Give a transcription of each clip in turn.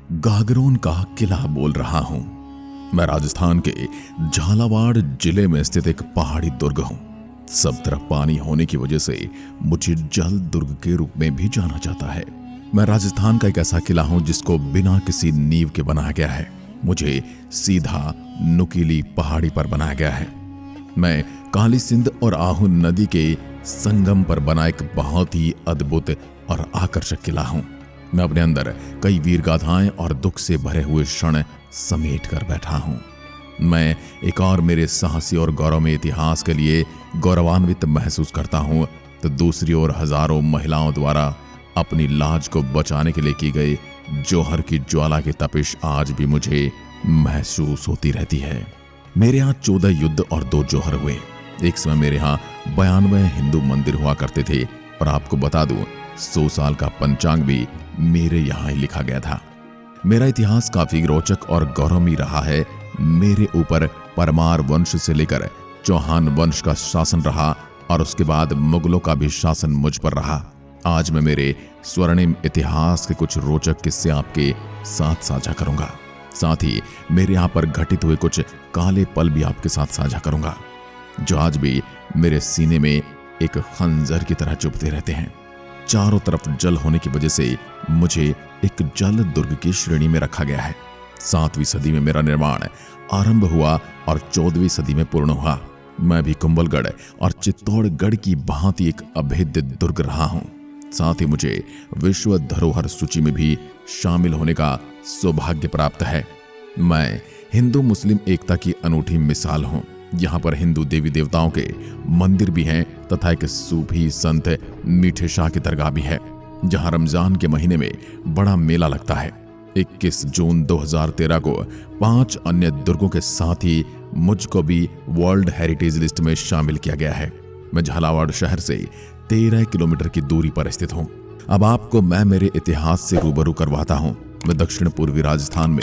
गागरोन का किला बोल रहा हूं। मैं राजस्थान के झालावाड़ जिले में स्थित एक पहाड़ी दुर्ग हूं। सब तरफ पानी होने की वजह से मुझे जल दुर्ग के रूप में भी जाना जाता है। मैं राजस्थान का एक ऐसा किला हूं जिसको बिना किसी नींव के बनाया गया है। मुझे सीधा नुकीली पहाड़ी पर बनाया गया है। मैं काली सिंध और आहू नदी के संगम पर बना एक बहुत ही अद्भुत और आकर्षक किला हूं। मैं अपने अंदर कई वीर गाथाएं और दुख से भरे हुए क्षण समेट कर बैठा हूं। मैं एक और मेरे साहसी और गौरवमय इतिहास के लिए गौरवान्वित महसूस करता हूं, तो दूसरी ओर हजारों महिलाओं द्वारा अपनी लाज को बचाने के लिए की गई जौहर की ज्वाला की तपिश आज भी मुझे महसूस होती रहती है। मेरे यहाँ 14 युद्ध और 2 जौहर हुए। एक समय मेरे यहाँ 92 हिंदू मंदिर हुआ करते थे और आपको बता दूं 100 साल का पंचांग भी मेरे यहाँ ही लिखा गया था। मेरा इतिहास काफी रोचक और गौरवमयी रहा है। मेरे ऊपर परमार वंश से लेकर चौहान वंश का शासन रहा और उसके बाद मुगलों का भी शासन मुझ पर रहा। आज मैं मेरे स्वर्णिम इतिहास के कुछ रोचक किस्से आपके साथ साझा करूंगा। साथ ही मेरे यहाँ पर घटित हुए कुछ काले पल भी आपके साथ साझा करूंगा, जो आज भी मेरे सीने में एक खंजर की तरह चुभते रहते हैं। चारों तरफ जल होने की वजह से मुझे एक जल दुर्ग की श्रेणी में रखा गया है। 7वीं सदी में मेरा निर्माण आरंभ हुआ और 14वीं सदी में पूर्ण हुआ। मैं भी कुंभलगढ़ और चित्तौड़गढ़ की भांति एक अभेद्य दुर्ग रहा हूं। साथ ही मुझे विश्व धरोहर सूची में भी शामिल होने का सौभाग्य प्राप्त है। मैं हिंदू मुस्लिम एकता की अनूठी मिसाल हूं। यहाँ पर हिंदू देवी देवताओं के मंदिर भी हैं तथा एक सूफी संत मीठे शाह की दरगाह भी है, जहाँ रमजान के महीने में बड़ा मेला लगता है। 21 जून 2013 को 5 अन्य दुर्गों के साथ ही मुझको भी वर्ल्ड हेरिटेज लिस्ट में शामिल किया गया है। मैं झालावाड़ शहर से 13 किलोमीटर की दूरी पर स्थित हूँ। अब आपको मैं मेरे इतिहास से रूबरू करवाता हूँ। मैं दक्षिण पूर्वी राजस्थान में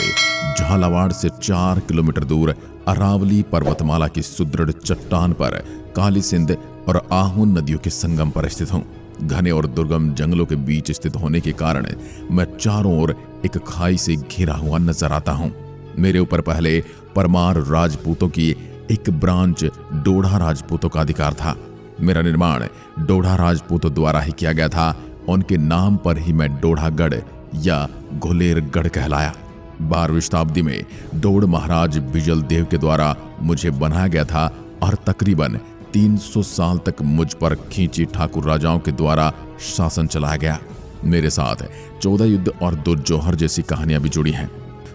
झालावाड़ से 4 किलोमीटर दूर अरावली पर्वतमाला की सुदृढ़ चट्टान पर काली सिंध और आहू नदियों के संगम पर स्थित हूँ। घने और दुर्गम जंगलों के बीच स्थित होने के कारण मैं चारों ओर एक खाई से घिरा हुआ नजर आता हूँ। मेरे ऊपर पहले परमार राजपूतों की एक ब्रांच डोढ़ा राजपूतों का अधिकार था। मेरा निर्माण डोढ़ा राजपूतों द्वारा ही किया गया था। उनके नाम पर ही मैं डोढ़ागढ़ या घुलेरगढ़ कहलाया। 12वीं शताब्दी में डोड़ महाराज बिजल देव के द्वारा मुझे बनाया गया था और तकरीबन 300 साल तक मुझ पर खींची ठाकुर राजाओं के द्वारा शासन चलाया गया। मेरे साथ 14 युद्ध और 2 जौहर जैसी कहानियां भी जुड़ी हैं।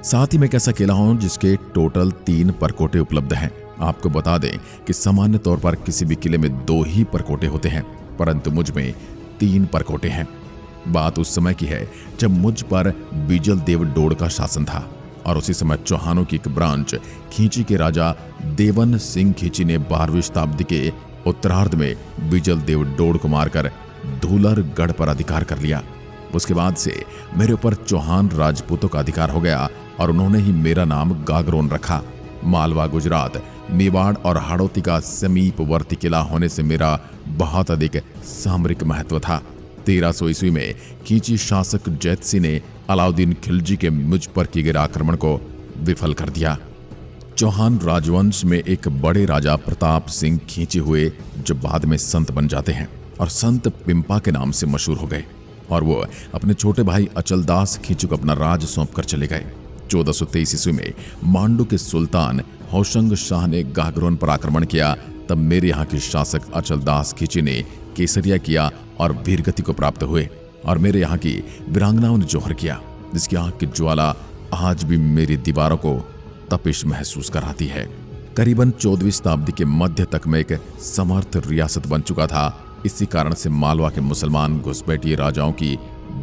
साथ ही मैं एक ऐसा किला हूं जिसके टोटल 3 परकोटे उपलब्ध हैं। आपको बता दें कि सामान्य तौर पर किसी भी किले में 2 ही परकोटे होते हैं, परंतु मुझ में 3 परकोटे हैं। बात उस समय की है जब मुझ पर बिजल देव डोड़ का शासन था और उसी समय चौहानों की एक ब्रांच खींची के राजा देवन सिंह खींची ने 12वीं शताब्दी के उत्तरार्ध में बिजल देव डोड़ को मारकर धूलरगढ़ पर अधिकार कर लिया। उसके बाद से मेरे ऊपर चौहान राजपूतों का अधिकार हो गया और उन्होंने ही मेरा नाम गागरोन रखा। मालवा, गुजरात, मेवाड़ और हाड़ौती का समीपवर्ती किला होने से मेरा बहुत अधिक सामरिक महत्व था। 1300 ईस्वी में खींची शासक जैत सिंह ने अलाउद्दीन खिलजी के मुझ पर किए गए आक्रमण को विफल कर दिया। चौहान राजवंश में एक बड़े राजा प्रताप सिंह खींचे हुए, जो बाद में संत बन जाते हैं और संत पिंपा के नाम से मशहूर हो गए, और वो अपने छोटे भाई अचलदास खींची को अपना राज सौंप कर चले गए। 1423 ईस्वी में मांडू के सुल्तान होशंग शाह ने गागरोन पर आक्रमण किया। तब मेरे यहाँ के शासक अचलदास खींची ने केसरिया किया और वीरगति को प्राप्त हुए, और मेरे यहाँ की वीरांगनाओं ने जौहर किया, जिसकी आंख की ज्वाला आज भी मेरी दीवारों को तपिश महसूस कराती है। करीबन 14वीं शताब्दी के मध्य तक मैं एक समर्थ रियासत बन चुका था। इसी कारण से मालवा के मुसलमान घुसपैठिए राजाओं की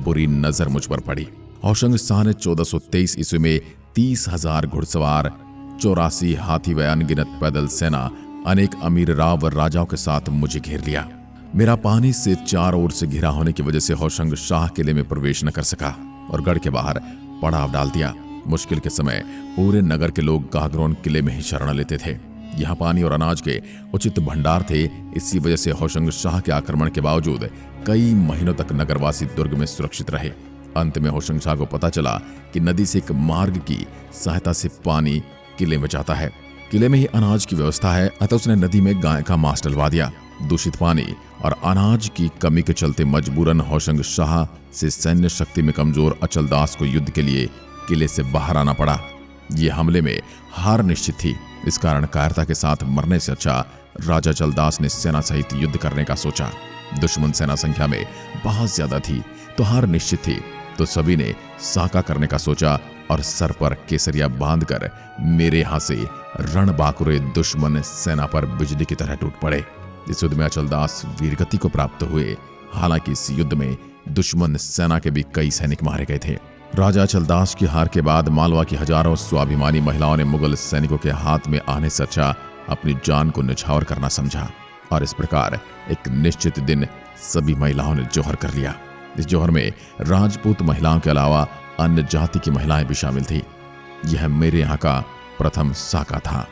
बुरी नजर मुझ पर पड़ी। होशंग शाह ने 1423 ईस्वी में 30,000 घुड़सवार, 84 हाथी व अनगिनत पैदल सेना, अनेक अमीर राव व राजाओं के साथ मुझे घेर लिया। मेरा पानी से चारों ओर से घिरा होने की वजह से होशंग शाह किले में प्रवेश न कर सका और गढ़ के बाहर पड़ाव डाल दिया। मुश्किल के समय पूरे नगर के लोग गागरोन किले में ही शरण लेते थे। यहाँ पानी और अनाज के उचित भंडार थे। इसी वजह से होशंग शाह के आक्रमण के बावजूद कई महीनों तक नगरवासी दुर्ग में सुरक्षित रहे। अंत में होशंग शाह को पता चला कि नदी से एक मार्ग की सहायता से पानी किले में जाता है। किले में ही अनाज की व्यवस्था है, अतः उसने नदी में गाय का मांस डलवा दिया। दूषित पानी और अनाज की कमी के चलते मजबूरन होशंग शाह से सैन्य शक्ति में कमजोर अचलदास को युद्ध के लिए किले से बाहर आना पड़ा। ये हमले में हार निश्चित थी। इस कारण कायरता के साथ मरने से अच्छा राजा अचलदास ने सेना सहित युद्ध करने का सोचा। दुश्मन सेना संख्या में बहुत ज्यादा थी तो हार निश्चित थी, तो सभी ने साका करने का सोचा और सर पर केसरिया बांधकर मेरे यहां से रणबांकुरे दुश्मन सेना पर बिजली की तरह टूट पड़े। इस युद्ध में अचलदास वीरगति को प्राप्त हुए। हालांकि इस युद्ध में दुश्मन सेना के भी कई सैनिक मारे गए थे। राजा अचलदास की हार के बाद मालवा की हजारों स्वाभिमानी महिलाओं ने मुगल सैनिकों के हाथ में आने से अच्छा अपनी जान को निछावर करना समझा और इस प्रकार एक निश्चित दिन सभी महिलाओं ने जौहर कर लिया। इस जौहर में राजपूत महिलाओं के अलावा अन्य जाति की महिलाएं भी शामिल थी। यह मेरे यहाँ का प्रथम साका था।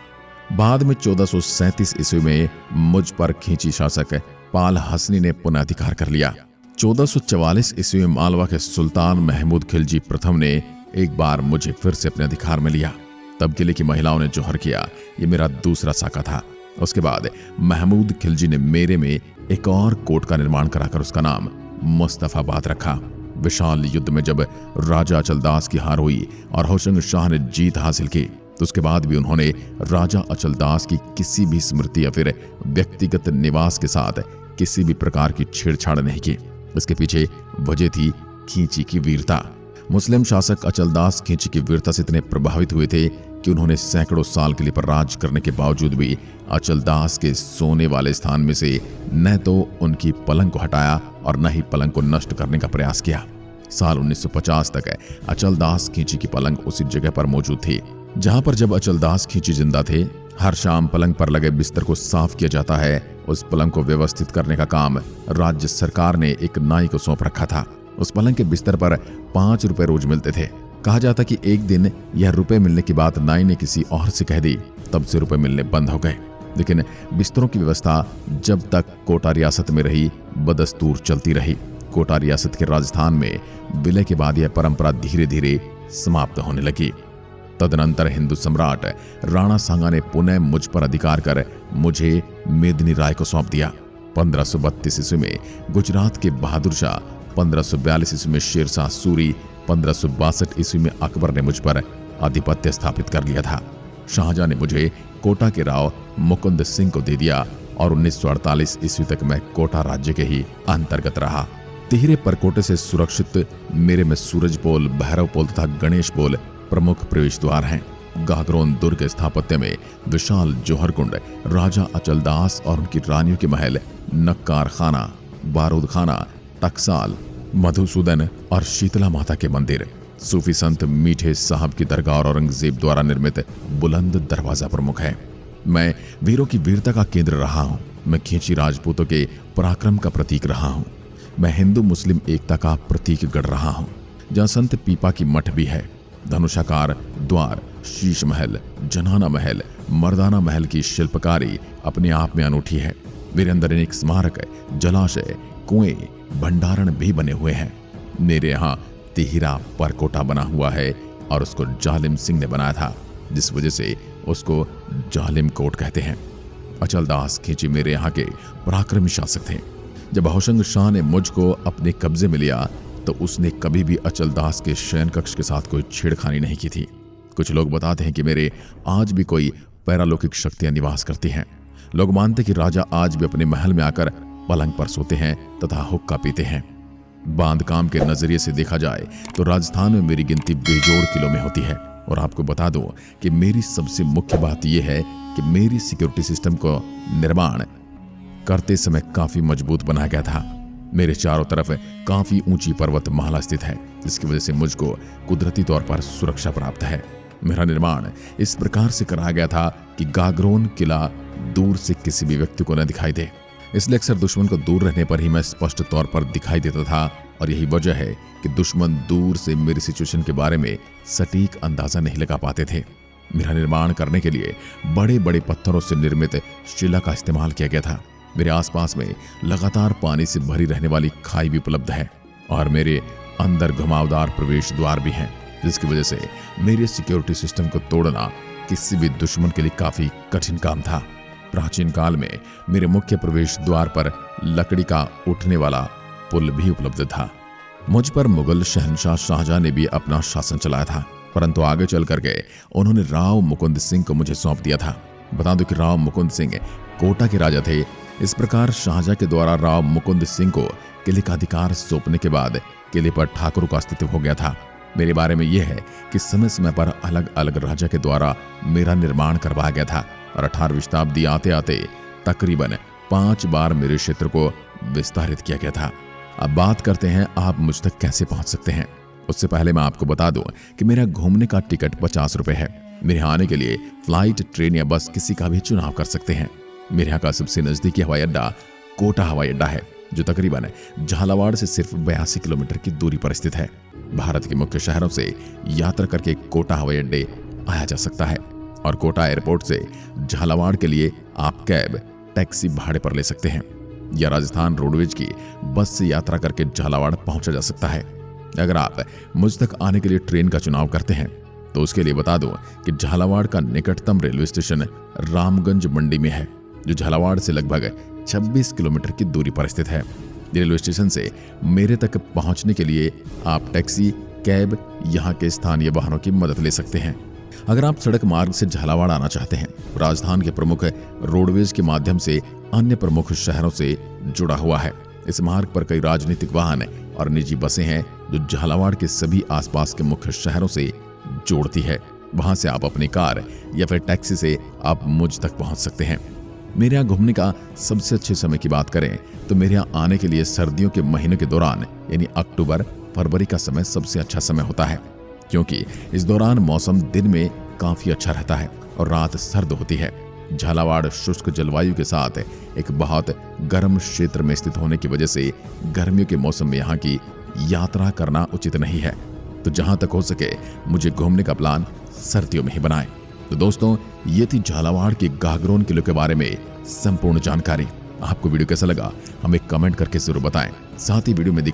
बाद में 1437 ईस्वी में मुझ पर खींची शासक पाल हसनी ने पुनः अधिकार कर लिया। 1444 ईस्वी में मालवा के सुल्तान महमूद खिलजी प्रथम ने एक बार मुझे फिर से अपने अधिकार में लिया। तब किले की महिलाओं ने जौहर किया। ये मेरा दूसरा साका था। उसके बाद महमूद खिलजी ने मेरे में एक और कोट का निर्माण कराकर उसका नाम मुस्तफाबाद रखा। विशाल युद्ध में जब राजा अचलदास की हार हुई और होशंग शाह ने जीत हासिल की, तो उसके बाद भी उन्होंने राजा अचलदास की किसी भी स्मृति या फिर व्यक्तिगत निवास के साथ किसी भी प्रकार की छेड़छाड़ नहीं की। इसके पीछे वजह थी खींची की वीरता। मुस्लिम शासक अचलदास खींची की वीरता से इतने प्रभावित हुए थे कि उन्होंने सैकड़ों साल के लिए पर राज करने के बावजूद भी अचलदास के सोने वाले स्थान में से न तो उनकी पलंग को हटाया और न ही पलंग को नष्ट करने का प्रयास किया। साल 1950 तक अचलदास खींची की पलंग उसी जगह पर मौजूद थी जहां पर जब अचलदास खींची जिंदा थे। हर शाम पलंग पर लगे बिस्तर को साफ किया जाता है। उस पलंग को व्यवस्थित करने का काम राज्य सरकार ने एक नाई को सौंप रखा था। उस पलंग के बिस्तर पर 5 रुपए रोज मिलते थे। कहा जाता कि एक दिन यह रुपए मिलने की बात नाई ने किसी और से कह दी, तब से रुपए मिलने बंद हो गए। लेकिन बिस्तरों की व्यवस्था जब तक कोटा रियासत में रही बदस्तूर चलती रही। कोटा रियासत के राजस्थान में विलय के बाद यह परंपरा धीरे धीरे समाप्त होने लगी। तदनंतर हिंदू सम्राट राणा सांगा ने पुनः मुझ पर अधिकार कर मुझे मेदिनी राय को सौंप दिया। 1532 ईस्वी में गुजरात के बहादुर शाह, 1542 ईस्वी में शेर शाह सूरी, 1562 ईस्वी में अकबर ने मुझ पर आधिपत्य स्थापित कर लिया था। शाहजहां ने मुझे कोटा के राव मुकुंद सिंह को दे दिया और 1948 ईस्वी तक मैं कोटा राज्य के ही अंतर्गत रहा। तिहरे परकोटे से सुरक्षित मेरे में सूरज पोल, भैरव पोल तथा गणेश पोल प्रमुख प्रवेश द्वार हैं। गागरोन दुर्ग स्थापत्य में विशाल जौहर कुंड, राजा अचलदास और उनकी रानियों के महल, नक्कार खाना, बारूद खाना, टकसाल, मधुसूदन और शीतला माता के मंदिर, सूफी संत मीठे साहब की दरगाह और औरंगजेब द्वारा निर्मित बुलंद दरवाजा प्रमुख है। मैं वीरों की वीरता का केंद्र रहा हूँ। मैं खींची राजपूतों के पराक्रम का प्रतीक रहा हूँ। मैं हिंदू मुस्लिम एकता का प्रतीक गढ़ रहा हूँ। जहाँ संत पीपा की मठ भी है। धनुषाकार द्वार, शीश महल, जनाना महल, मर्दाना महल की शिल्पकारी अपने आप में अनूठी है। मेरे अंदर अनेक स्मारक, जलाशय, कुएं, भंडारण भी बने हुए हैं। मेरे यहाँ तिहिरा परकोटा बना हुआ है और उसको जालिम सिंह ने बनाया था, जिस वजह से उसको जालिम कोट कहते हैं। अचलदास खींची मेरे यहाँ के पराक्रमी शासक थे। जब होशंग शाह ने मुझको अपने कब्जे में लिया तो उसने कभी भी अचलदास के शयन कक्ष के साथ कोई छेड़खानी नहीं की थी। कुछ लोग बताते हैं कि मेरे आज भी कोई पैरालौकिक शक्तियां निवास करती हैं। लोग मानते कि राजा आज भी अपने महल में आकर पलंग पर सोते हैं तथा हुक्का पीते हैं। बांधकाम के नजरिए से देखा जाए तो राजस्थान में मेरी गिनती बेजोड़ किलो में होती है। और आपको बता दूं कि मेरी सबसे मुख्य बात यह है कि मेरी सिक्योरिटी सिस्टम को निर्माण करते समय काफी मजबूत बनाया गया था। मेरे चारों तरफ काफी ऊंची पर्वतमाला स्थित है, जिसकी वजह से मुझको कुदरती तौर पर सुरक्षा प्राप्त है। मेरा निर्माण इस प्रकार से कराया गया था कि गागरोन किला दूर से किसी भी व्यक्ति को न दिखाई दे। इसलिए अक्सर दुश्मन को दूर रहने पर ही मैं स्पष्ट तौर पर दिखाई देता था और यही वजह है कि दुश्मन दूर से मेरी सिचुएशन के बारे में सटीक अंदाजा नहीं लगा पाते थे। मेरा निर्माण करने के लिए बड़े बड़े पत्थरों से निर्मित शिला का इस्तेमाल किया गया था। मेरे आसपास में लगातार पानी से भरी रहने वाली खाई भी उपलब्ध है और मेरे अंदर घुमावदार प्रवेश द्वार भी हैं, जिसकी वजह से मेरे सिक्योरिटी सिस्टम को तोड़ना किसी भी दुश्मन के लिए काफी कठिन काम था। प्राचीन काल में मेरे मुख्य प्रवेश द्वार पर लकड़ी का उठने वाला पुल भी उपलब्ध था। मुझ पर मुगल शहंशाह शाहजहां ने भी अपना शासन चलाया था, परंतु आगे चल करके उन्होंने राव मुकुंद सिंह को मुझे सौंप दिया था। बता दो कि राव मुकुंद सिंह कोटा के राजा थे। इस प्रकार शाहजहां के द्वारा राव मुकुंद सिंह को किले का अधिकार सौंपने के बाद किले पर ठाकुरों का अस्तित्व हो गया था। मेरे बारे में यह है कि समय समय पर अलग अलग राजा के द्वारा मेरा निर्माण करवाया गया था और 18वीं शताब्दी आते आते तकरीबन 5 बार मेरे क्षेत्र को विस्तारित किया गया था। अब बात करते हैं आप मुझ तक कैसे पहुंच सकते हैं। उससे पहले मैं आपको बता दूं कि मेरा घूमने का टिकट 50 रुपए है। मेरे यहाँ आने के लिए फ्लाइट, ट्रेन या बस किसी का भी चुनाव कर सकते हैं। मेरे यहाँ का सबसे नजदीकी हवाई अड्डा कोटा हवाई अड्डा है, जो तकरीबन झालावाड़ से सिर्फ 82 किलोमीटर की दूरी पर स्थित है। भारत के मुख्य शहरों से यात्रा करके कोटा हवाई अड्डे आया जा सकता है और कोटा एयरपोर्ट से झालावाड़ के लिए आप कैब, टैक्सी भाड़े पर ले सकते हैं या राजस्थान रोडवेज की बस से यात्रा करके झालावाड़ पहुंचा जा सकता है। अगर आप मुझ तक आने के लिए ट्रेन का चुनाव करते हैं तो उसके लिए बता दूं कि झालावाड़ का निकटतम रेलवे स्टेशन रामगंज मंडी में है, जो झालावाड़ से लगभग 26 किलोमीटर की दूरी पर स्थित है। रेलवे स्टेशन से मेरे तक पहुंचने के लिए आप टैक्सी, कैब, यहाँ के स्थानीय वाहनों की मदद ले सकते हैं। अगर आप सड़क मार्ग से झालावाड़ आना चाहते हैं, राजस्थान के प्रमुख रोडवेज के माध्यम से अन्य प्रमुख शहरों से जुड़ा हुआ है। इस मार्ग पर कई राजनीतिक वाहन और निजी बसें हैं जो झालावाड़ के सभी आसपास के मुख्य शहरों से जोड़ती है। वहां से आप अपनी कार या फिर टैक्सी से आप मुझ तक पहुंच सकते हैं। मेरे यहाँ घूमने का सबसे अच्छे समय की बात करें तो मेरे यहाँ आने के लिए सर्दियों के महीनों के दौरान यानी अक्टूबर, फरवरी का समय सबसे अच्छा समय होता है, क्योंकि इस दौरान मौसम दिन में काफी अच्छा रहता है और रात सर्द होती है। झालावाड़ शुष्क जलवायु के साथ एक बहुत गर्म क्षेत्र में स्थित होने की वजह से गर्मियों के मौसम में यहाँ की यात्रा करना उचित नहीं है। तो जहां तक हो सके मुझे घूमने का प्लान सर्दियों में ही बनाएं। तो दोस्तों, ये थी झालावाड़ के गागरोन किले के बारे में संपूर्ण जानकारी। आपको वीडियो कैसा लगा हमें कमेंट करके जरूर बताएं। साथ ही वीडियो में